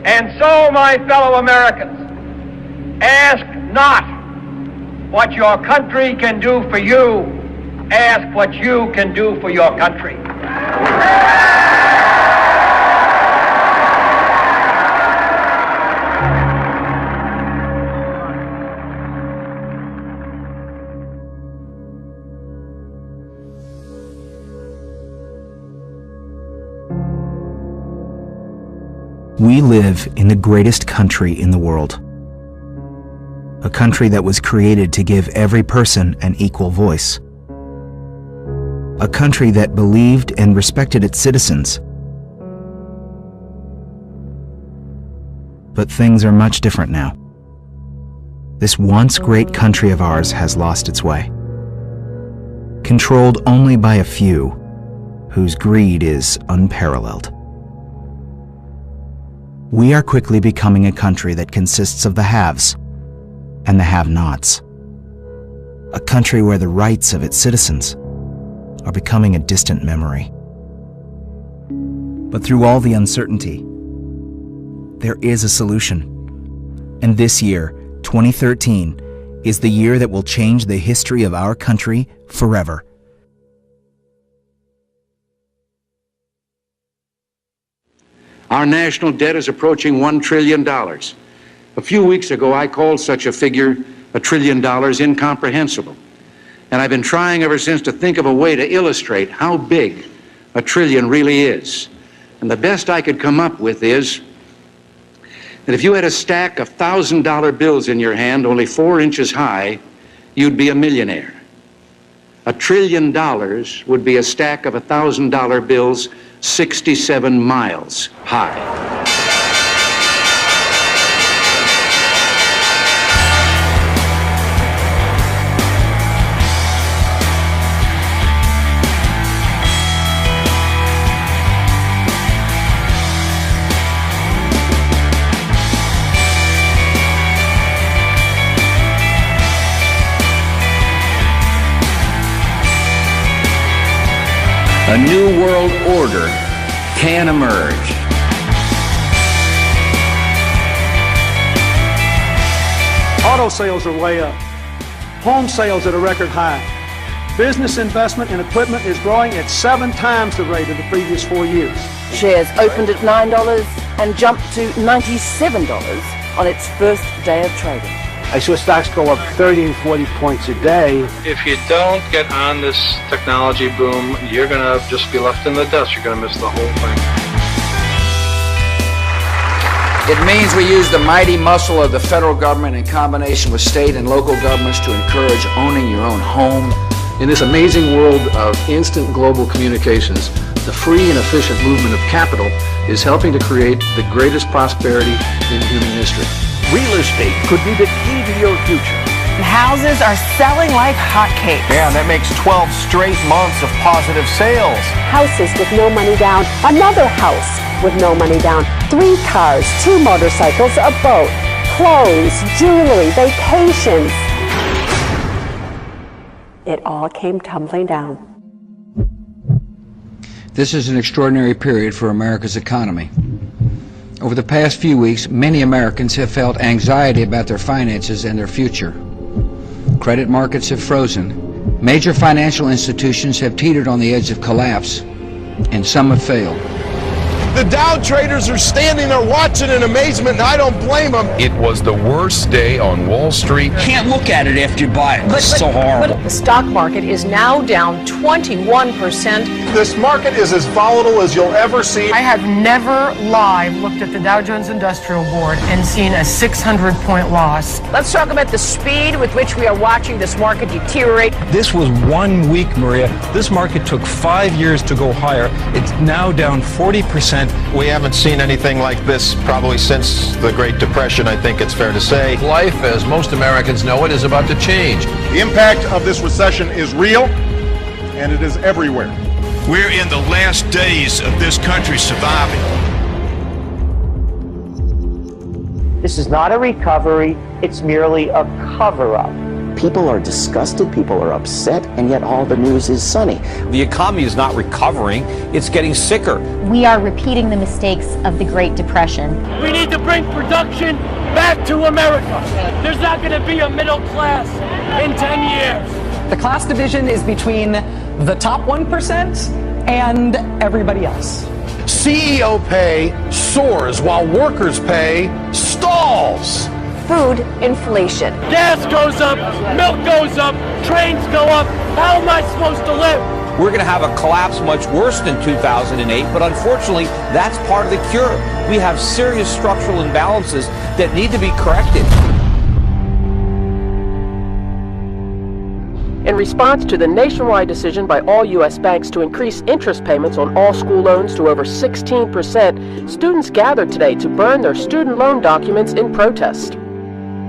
And so, my fellow Americans, ask not what your country can do for you, ask what you can do for your country. We live in the greatest country in the world. A country that was created to give every person an equal voice. A country that believed and respected its citizens. But things are much different now. This once great country of ours has lost its way. Controlled only by a few, whose greed is unparalleled. We are quickly becoming a country that consists of the haves and the have-nots. A country where the rights of its citizens are becoming a distant memory. But through all the uncertainty, there is a solution. And this year, 2013, is the year that will change the history of our country forever. Our national debt is approaching $1 trillion. A few weeks ago, I called such a figure, $1 trillion, incomprehensible. And I've been trying ever since to think of a way to illustrate how big $1 trillion really is. And the best I could come up with is that if you had a stack of $1,000 bills in your hand, only 4 inches high, you'd be a millionaire. $1 trillion would be a stack of $1,000 bills 67 miles high. A new world order can emerge. Auto sales are way up. Home sales at a record high. Business investment in equipment is growing at 7 times the rate of the previous 4 years. Shares opened at $9 and jumped to $97 on its first day of trading. I saw stocks go up 30 and 40 points a day. If you don't get on this technology boom, you're going to just be left in the dust. You're going to miss the whole thing. It means we use the mighty muscle of the federal government in combination with state and local governments to encourage owning your own home. In this amazing world of instant global communications, the free and efficient movement of capital is helping to create the greatest prosperity in human history. Real estate could be the key to your future. The houses are selling like hotcakes. Yeah, that makes 12 straight months of positive sales. Houses with no money down. Another house with no money down. 3 cars, 2 motorcycles, a boat, clothes, jewelry, vacations. It all came tumbling down. This is an extraordinary period for America's economy. Over the past few weeks, many Americans have felt anxiety about their finances and their future. Credit markets have frozen. Major financial institutions have teetered on the edge of collapse, and some have failed. The Dow traders are standing there watching in amazement, and I don't blame them. It was the worst day on Wall Street. Can't look at it after you buy it. It's so horrible. The stock market is now down 21%. This market is as volatile as you'll ever see. I have never live looked at the Dow Jones Industrial Board and seen a 600-point loss. Let's talk about the speed with which we are watching this market deteriorate. This was 1 week, Maria. This market took 5 years to go higher. It's now down 40%. We haven't seen anything like this probably since the Great Depression, I think it's fair to say. Life, as most Americans know it, is about to change. The impact of this recession is real, and it is everywhere. We're in the last days of this country surviving. This is not a recovery, it's merely a cover-up. People are disgusted, people are upset, and yet all the news is sunny. The economy is not recovering, it's getting sicker. We are repeating the mistakes of the Great Depression. We need to bring production back to America. There's not going to be a middle class in 10 years. The class division is between the top 1% and everybody else. CEO pay soars while workers' pay stalls. Food inflation. Gas goes up, milk goes up, trains go up. How am I supposed to live? We're going to have a collapse much worse than 2008, but unfortunately, that's part of the cure. We have serious structural imbalances that need to be corrected. In response to the nationwide decision by all U.S. banks to increase interest payments on all school loans to over 16%, students gathered today to burn their student loan documents in protest.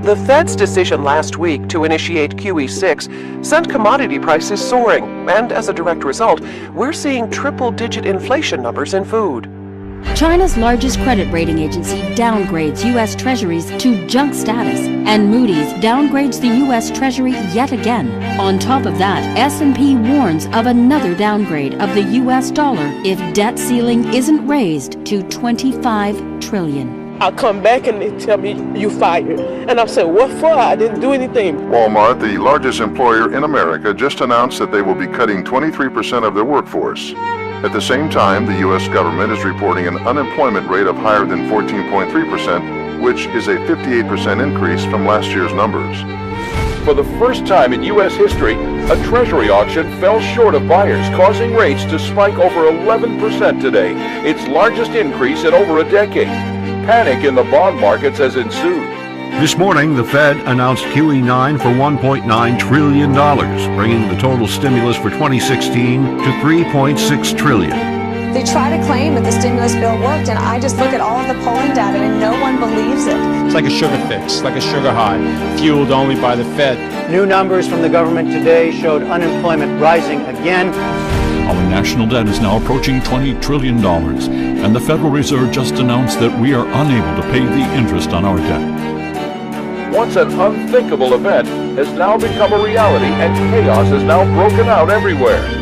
The Fed's decision last week to initiate QE6 sent commodity prices soaring, and as a direct result, we're seeing triple-digit inflation numbers in food. China's largest credit rating agency downgrades U.S. Treasuries to junk status, and Moody's downgrades the U.S. Treasury yet again. On top of that, S&P warns of another downgrade of the U.S. dollar if debt ceiling isn't raised to $25 trillion. I'll come back and they tell me you fired. And I'm saying, what for? I didn't do anything. Walmart, the largest employer in America, just announced that they will be cutting 23% of their workforce. At the same time, the U.S. government is reporting an unemployment rate of higher than 14.3%, which is a 58% increase from last year's numbers. For the first time in U.S. history, a Treasury auction fell short of buyers, causing rates to spike over 11% today, its largest increase in over a decade. Panic in the bond markets has ensued. This morning, the Fed announced QE9 for $1.9 trillion, bringing the total stimulus for 2016 to $3.6 trillion. They try to claim that the stimulus bill worked, and I just look at all of the polling data, and no one believes it. It's like a sugar fix, like a sugar high, fueled only by the Fed. New numbers from the government today showed unemployment rising again. Our national debt is now approaching $20 trillion, and the Federal Reserve just announced that we are unable to pay the interest on our debt. Once an unthinkable event has now become a reality, and chaos has now broken out everywhere.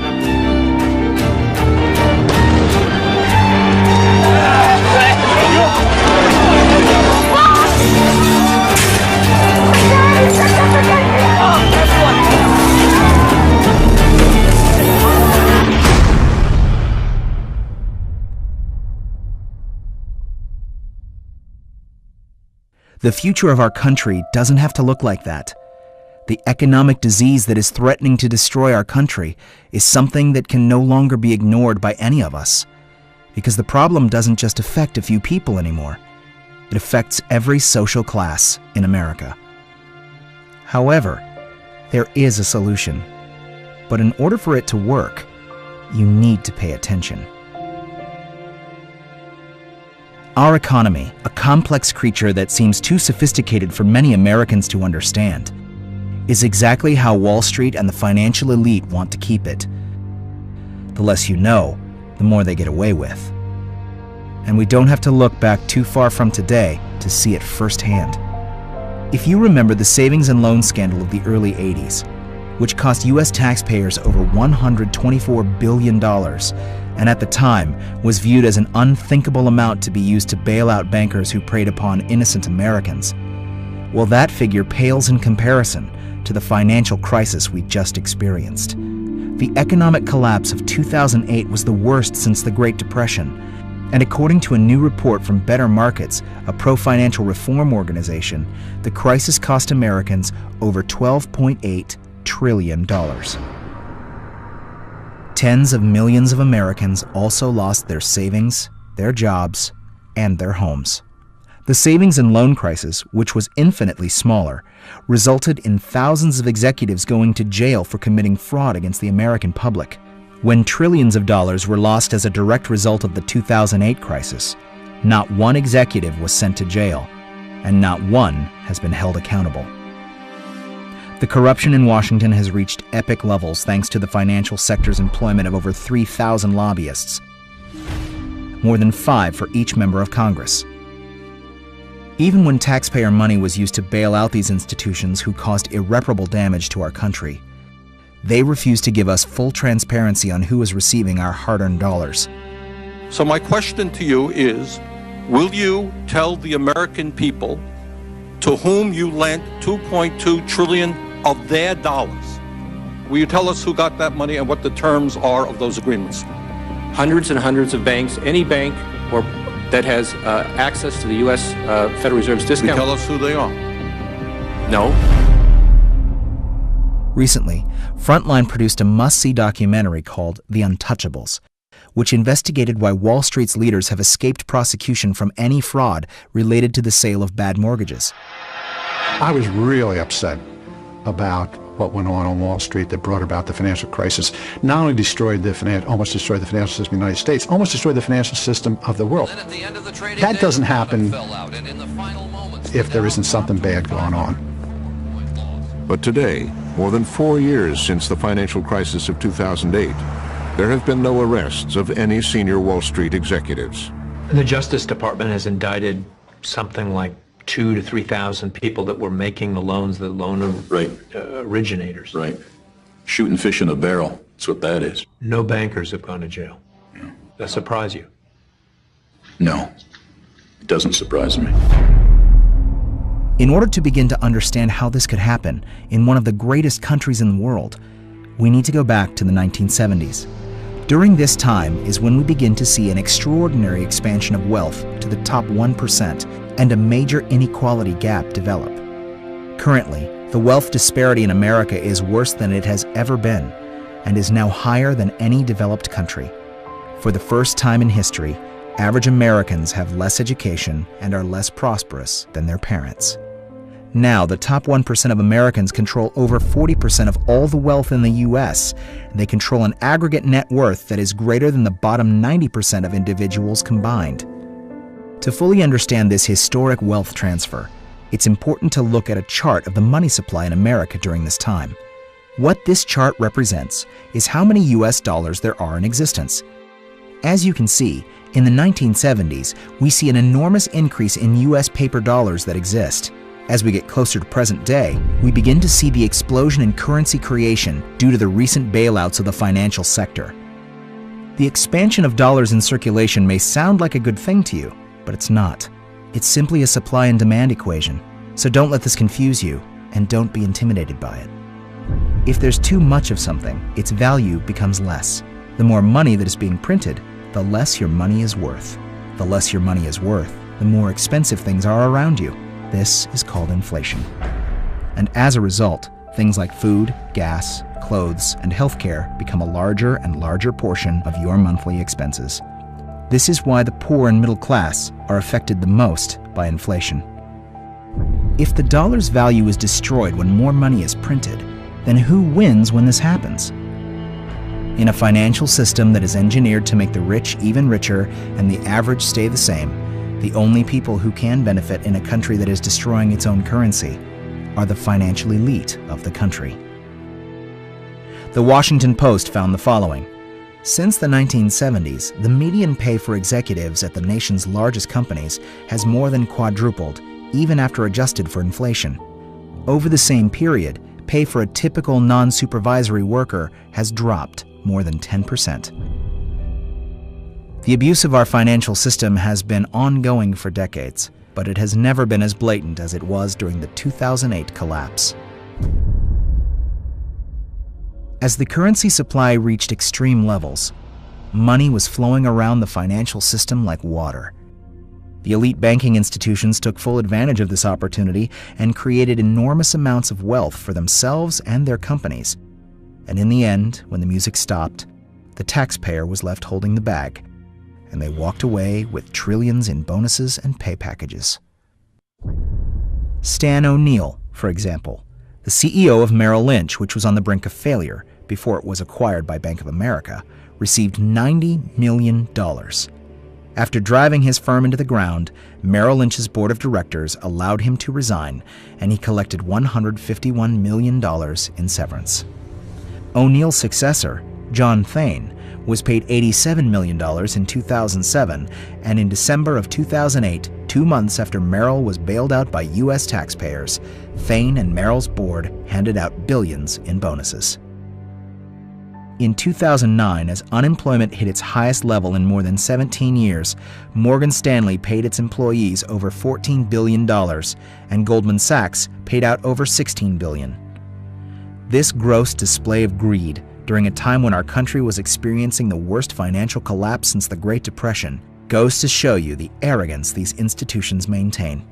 The future of our country doesn't have to look like that. The economic disease that is threatening to destroy our country is something that can no longer be ignored by any of us. Because the problem doesn't just affect a few people anymore. It affects every social class in America. However, there is a solution. But in order for it to work, you need to pay attention. Our economy, a complex creature that seems too sophisticated for many Americans to understand, is exactly how Wall Street and the financial elite want to keep it. The less you know, the more they get away with. And we don't have to look back too far from today to see it firsthand. If you remember the savings and loan scandal of the early 80s, which cost U.S. taxpayers over $124 billion, and at the time was viewed as an unthinkable amount to be used to bail out bankers who preyed upon innocent Americans, well, that figure pales in comparison to the financial crisis we just experienced. The economic collapse of 2008 was the worst since the Great Depression, and according to a new report from Better Markets, a pro-financial reform organization, the crisis cost Americans over $12.8 trillion. Tens of millions of Americans also lost their savings, their jobs, and their homes. The savings and loan crisis, which was infinitely smaller, resulted in thousands of executives going to jail for committing fraud against the American public. When trillions of dollars were lost as a direct result of the 2008 crisis, not one executive was sent to jail, and not one has been held accountable. The corruption in Washington has reached epic levels thanks to the financial sector's employment of over 3,000 lobbyists, more than 5 for each member of Congress. Even when taxpayer money was used to bail out these institutions who caused irreparable damage to our country, they refused to give us full transparency on who was receiving our hard-earned dollars. So my question to you is, will you tell the American people to whom you lent $2.2 trillion of their dollars? Will you tell us who got that money and what the terms are of those agreements? Hundreds and hundreds of banks, any bank or that has access to the U.S. Federal Reserve's discount. Will you tell us who they are? No. Recently, Frontline produced a must-see documentary called The Untouchables, which investigated why Wall Street's leaders have escaped prosecution from any fraud related to the sale of bad mortgages. I was really upset about what went on Wall Street that brought about the financial crisis. Not only almost destroyed the financial system of the United States, almost destroyed the financial system of the world. That doesn't happen if there isn't something bad going on. But today, more than 4 years since the financial crisis of 2008, there have been no arrests of any senior Wall Street executives. The Justice Department has indicted something like 2,000 to 3,000 people that were making the loans, the loan originators. Right. Shooting fish in a barrel, that's what that is. No bankers have gone to jail. Yeah. Does that surprise you? No, it doesn't surprise me. In order to begin to understand how this could happen in one of the greatest countries in the world, we need to go back to the 1970s. During this time is when we begin to see an extraordinary expansion of wealth to the top 1% and a major inequality gap develop. Currently, the wealth disparity in America is worse than it has ever been and is now higher than any developed country. For the first time in history, average Americans have less education and are less prosperous than their parents. Now, the top 1% of Americans control over 40% of all the wealth in the U.S., and they control an aggregate net worth that is greater than the bottom 90% of individuals combined. To fully understand this historic wealth transfer, it's important to look at a chart of the money supply in America during this time. What this chart represents is how many U.S. dollars there are in existence. As you can see, in the 1970s, we see an enormous increase in U.S. paper dollars that exist. As we get closer to present day, we begin to see the explosion in currency creation due to the recent bailouts of the financial sector. The expansion of dollars in circulation may sound like a good thing to you, but it's not. It's simply a supply and demand equation, so don't let this confuse you, and don't be intimidated by it. If there's too much of something, its value becomes less. The more money that is being printed, the less your money is worth. The less your money is worth, the more expensive things are around you. This is called inflation. And as a result, things like food, gas, clothes, and healthcare become a larger and larger portion of your monthly expenses. This is why the poor and middle class are affected the most by inflation. If the dollar's value is destroyed when more money is printed, then who wins when this happens? In a financial system that is engineered to make the rich even richer and the average stay the same, the only people who can benefit in a country that is destroying its own currency are the financial elite of the country. The Washington Post found the following. Since the 1970s, the median pay for executives at the nation's largest companies has more than quadrupled, even after adjusted for inflation. Over the same period, pay for a typical non-supervisory worker has dropped more than 10%. The abuse of our financial system has been ongoing for decades, but it has never been as blatant as it was during the 2008 collapse. As the currency supply reached extreme levels, money was flowing around the financial system like water. The elite banking institutions took full advantage of this opportunity and created enormous amounts of wealth for themselves and their companies. And in the end, when the music stopped, the taxpayer was left holding the bag, and they walked away with trillions in bonuses and pay packages. Stan O'Neill, for example, the CEO of Merrill Lynch, which was on the brink of failure before it was acquired by Bank of America, received $90 million. After driving his firm into the ground, Merrill Lynch's board of directors allowed him to resign, and he collected $151 million in severance. O'Neill's successor, John Thain, was paid $87 million in 2007, and in December of 2008, 2 months after Merrill was bailed out by U.S. taxpayers, Thain and Merrill's board handed out billions in bonuses. In 2009, as unemployment hit its highest level in more than 17 years, Morgan Stanley paid its employees over $14 billion, and Goldman Sachs paid out over $16 billion. This gross display of greed, during a time when our country was experiencing the worst financial collapse since the Great Depression, goes to show you the arrogance these institutions maintain.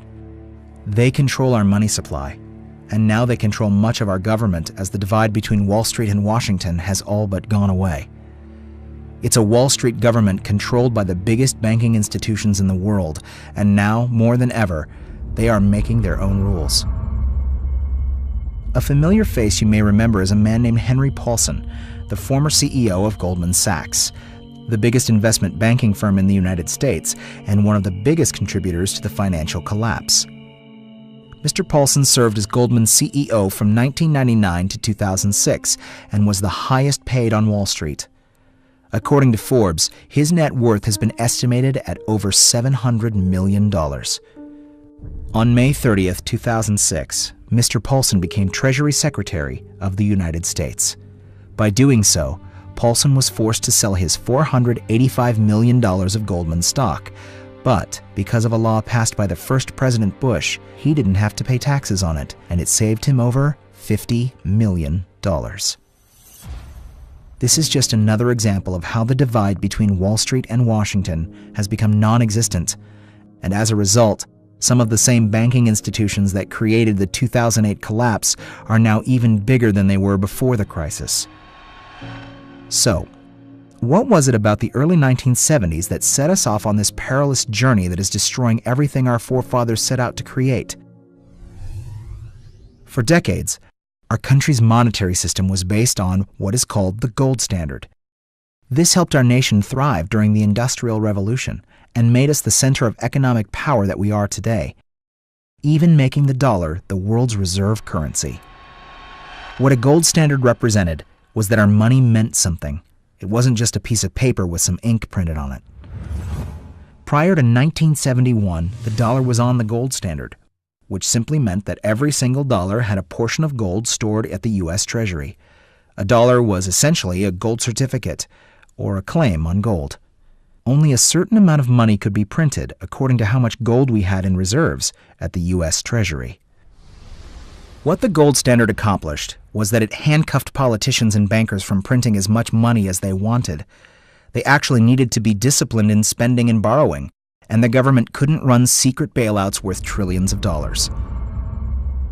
They control our money supply, and now they control much of our government as the divide between Wall Street and Washington has all but gone away. It's a Wall Street government controlled by the biggest banking institutions in the world, and now, more than ever, they are making their own rules. A familiar face you may remember is a man named Henry Paulson, the former CEO of Goldman Sachs, the biggest investment banking firm in the United States and one of the biggest contributors to the financial collapse. Mr. Paulson served as Goldman's CEO from 1999 to 2006 and was the highest paid on Wall Street. According to Forbes, his net worth has been estimated at over $700 million. On May 30th, 2006, Mr. Paulson became Treasury Secretary of the United States. By doing so, Paulson was forced to sell his $485 million of Goldman stock, but because of a law passed by the first President Bush, he didn't have to pay taxes on it, and it saved him over $50 million. This is just another example of how the divide between Wall Street and Washington has become non-existent, and as a result, some of the same banking institutions that created the 2008 collapse are now even bigger than they were before the crisis. So, what was it about the early 1970s that set us off on this perilous journey that is destroying everything our forefathers set out to create? For decades, our country's monetary system was based on what is called the gold standard. This helped our nation thrive during the Industrial Revolution and made us the center of economic power that we are today, even making the dollar the world's reserve currency. What a gold standard represented was that our money meant something. It wasn't just a piece of paper with some ink printed on it. Prior to 1971, the dollar was on the gold standard, which simply meant that every single dollar had a portion of gold stored at the U.S. Treasury. A dollar was essentially a gold certificate, or a claim on gold. Only a certain amount of money could be printed according to how much gold we had in reserves at the U.S. Treasury. What the gold standard accomplished was that it handcuffed politicians and bankers from printing as much money as they wanted. They actually needed to be disciplined in spending and borrowing, and the government couldn't run secret bailouts worth trillions of dollars.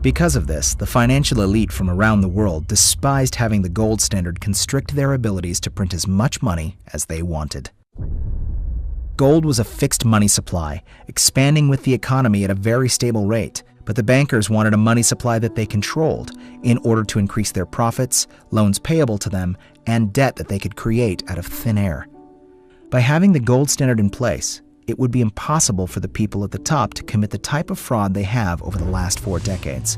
Because of this, the financial elite from around the world despised having the gold standard constrict their abilities to print as much money as they wanted. Gold was a fixed money supply, expanding with the economy at a very stable rate. But the bankers wanted a money supply that they controlled in order to increase their profits, loans payable to them, and debt that they could create out of thin air. By having the gold standard in place, it would be impossible for the people at the top to commit the type of fraud they have over the last 4 decades.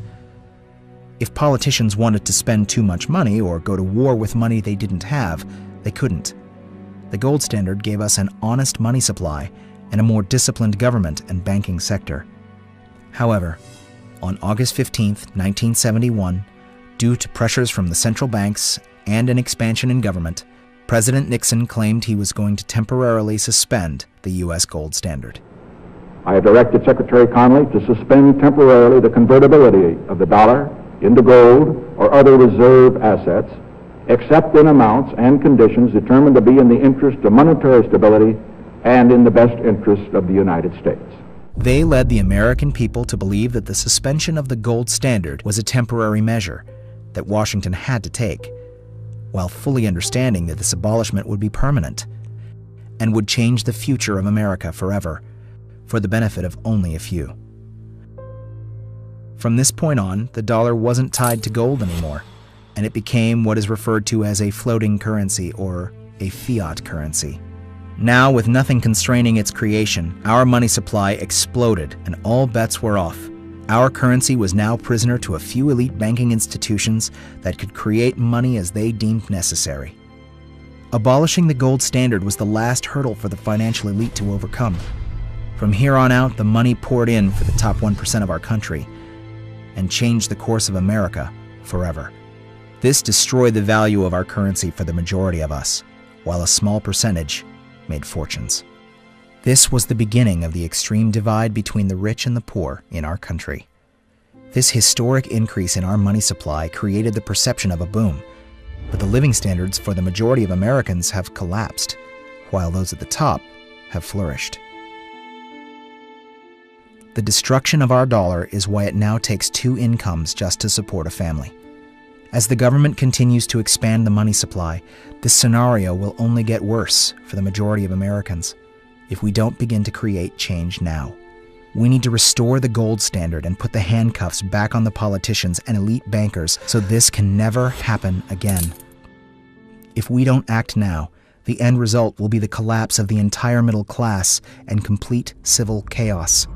If politicians wanted to spend too much money or go to war with money they didn't have, they couldn't. The gold standard gave us an honest money supply and a more disciplined government and banking sector. However, on August 15, 1971, due to pressures from the central banks and an expansion in government, President Nixon claimed he was going to temporarily suspend the U.S. gold standard. I have directed Secretary Connally to suspend temporarily the convertibility of the dollar into gold or other reserve assets, except in amounts and conditions determined to be in the interest of monetary stability and in the best interest of the United States. They led the American people to believe that the suspension of the gold standard was a temporary measure that Washington had to take, while fully understanding that this abolishment would be permanent and would change the future of America forever, for the benefit of only a few. From this point on, the dollar wasn't tied to gold anymore, and it became what is referred to as a floating currency or a fiat currency. Now, with nothing constraining its creation, our money supply exploded and all bets were off. Our currency was now prisoner to a few elite banking institutions that could create money as they deemed necessary. Abolishing the gold standard was the last hurdle for the financial elite to overcome. From here on out, the money poured in for the top 1% of our country and changed the course of America forever. This destroyed the value of our currency for the majority of us, while a small percentage made fortunes. This was the beginning of the extreme divide between the rich and the poor in our country. This historic increase in our money supply created the perception of a boom, but the living standards for the majority of Americans have collapsed, while those at the top have flourished. The destruction of our dollar is why it now takes 2 incomes just to support a family. As the government continues to expand the money supply, this scenario will only get worse for the majority of Americans if we don't begin to create change now. We need to restore the gold standard and put the handcuffs back on the politicians and elite bankers so this can never happen again. If we don't act now, the end result will be the collapse of the entire middle class and complete civil chaos.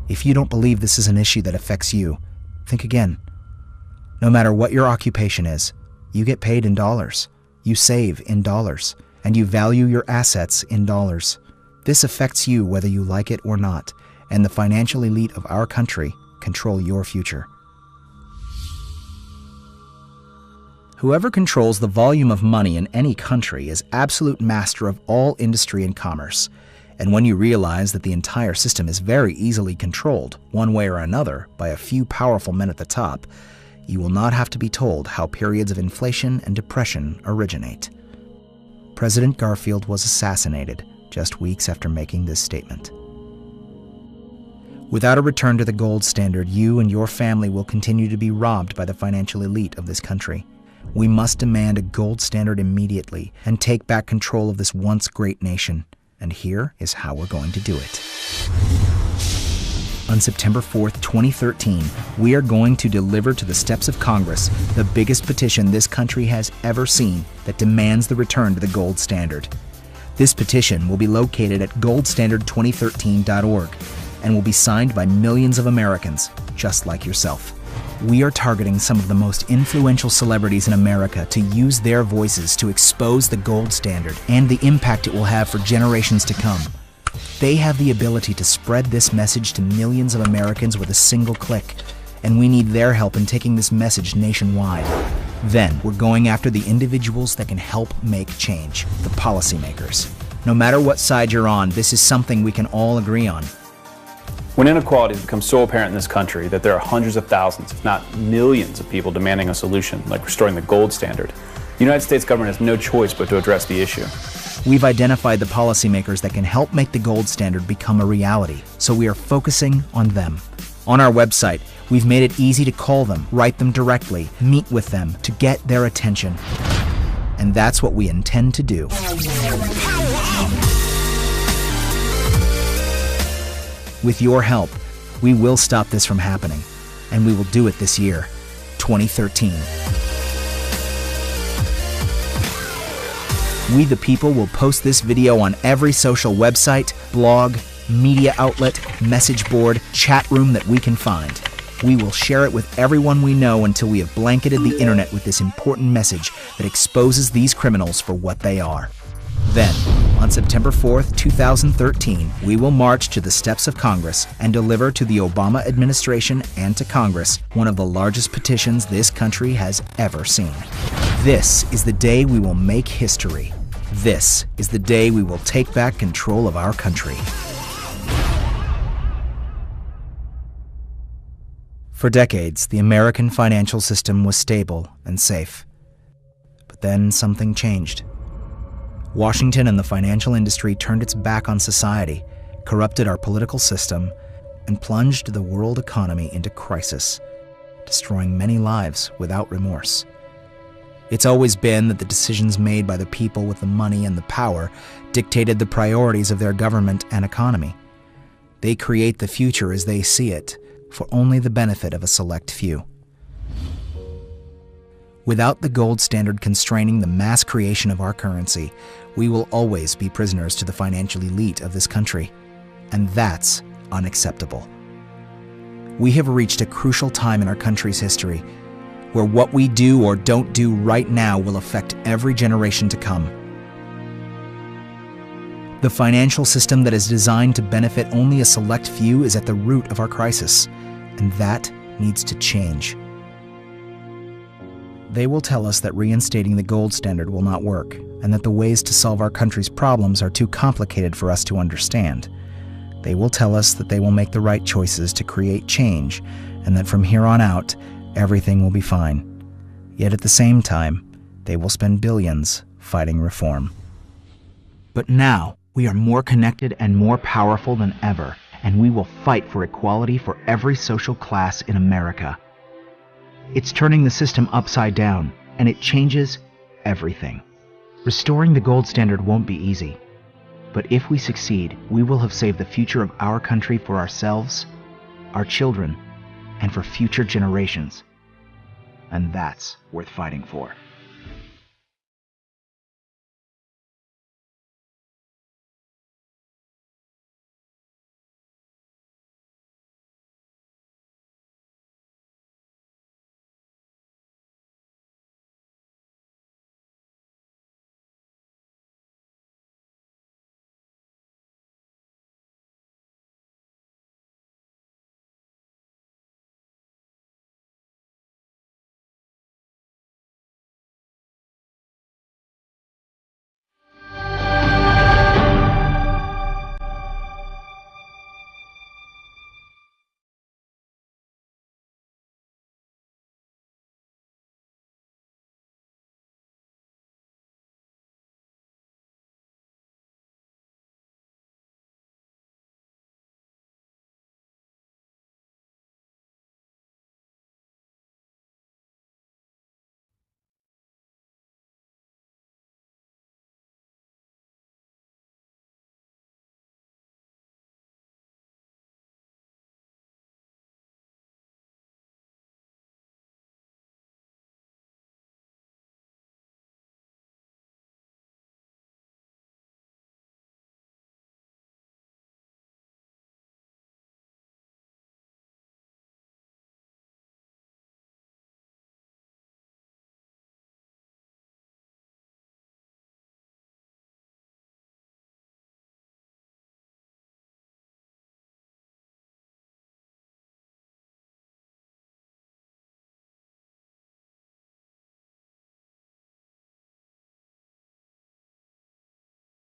If you don't believe this is an issue that affects you, think again. No matter what your occupation is, you get paid in dollars, you save in dollars, and you value your assets in dollars. This affects you whether you like it or not, and the financial elite of our country control your future. Whoever controls the volume of money in any country is absolute master of all industry and commerce. And when you realize that the entire system is very easily controlled, one way or another, by a few powerful men at the top, you will not have to be told how periods of inflation and depression originate. President Garfield was assassinated just weeks after making this statement. Without a return to the gold standard, you and your family will continue to be robbed by the financial elite of this country. We must demand a gold standard immediately and take back control of this once great nation. And here is how we're going to do it. On September 4th, 2013, we are going to deliver to the steps of Congress the biggest petition this country has ever seen that demands the return to the gold standard. This petition will be located at goldstandard2013.org and will be signed by millions of Americans just like yourself. We are targeting some of the most influential celebrities in America to use their voices to expose the gold standard and the impact it will have for generations to come. They have the ability to spread this message to millions of Americans with a single click, and we need their help in taking this message nationwide. Then, we're going after the individuals that can help make change, the policymakers. No matter what side you're on, this is something we can all agree on. When inequality has become so apparent in this country that there are hundreds of thousands, if not millions of people demanding a solution, like restoring the gold standard, the United States government has no choice but to address the issue. We've identified the policymakers that can help make the gold standard become a reality, so we are focusing on them. On our website, we've made it easy to call them, write them directly, meet with them to get their attention. And that's what we intend to do. With your help, we will stop this from happening, and we will do it this year, 2013. We the people will post this video on every social website, blog, media outlet, message board, chat room that we can find. We will share it with everyone we know until we have blanketed the internet with this important message that exposes these criminals for what they are. Then, on September 4th, 2013, we will march to the steps of Congress and deliver to the Obama administration and to Congress one of the largest petitions this country has ever seen. This is the day we will make history. This is the day we will take back control of our country. For decades, the American financial system was stable and safe. But then something changed. Washington and the financial industry turned its back on society, corrupted our political system, and plunged the world economy into crisis, destroying many lives without remorse. It's always been that the decisions made by the people with the money and the power dictated the priorities of their government and economy. They create the future as they see it, for only the benefit of a select few. Without the gold standard constraining the mass creation of our currency, we will always be prisoners to the financial elite of this country, and that's unacceptable. We have reached a crucial time in our country's history. where what we do or don't do right now will affect every generation to come. The financial system that is designed to benefit only a select few is at the root of our crisis, and that needs to change. They will tell us that reinstating the gold standard will not work, and that the ways to solve our country's problems are too complicated for us to understand. They will tell us that they will make the right choices to create change, and that from here on out, everything will be fine. Yet at the same time, they will spend billions fighting reform. But now, we are more connected and more powerful than ever, and we will fight for equality for every social class in America. It's turning the system upside down, and it changes everything. Restoring the gold standard won't be easy, but if we succeed, we will have saved the future of our country for ourselves, our children, and for future generations. And that's worth fighting for.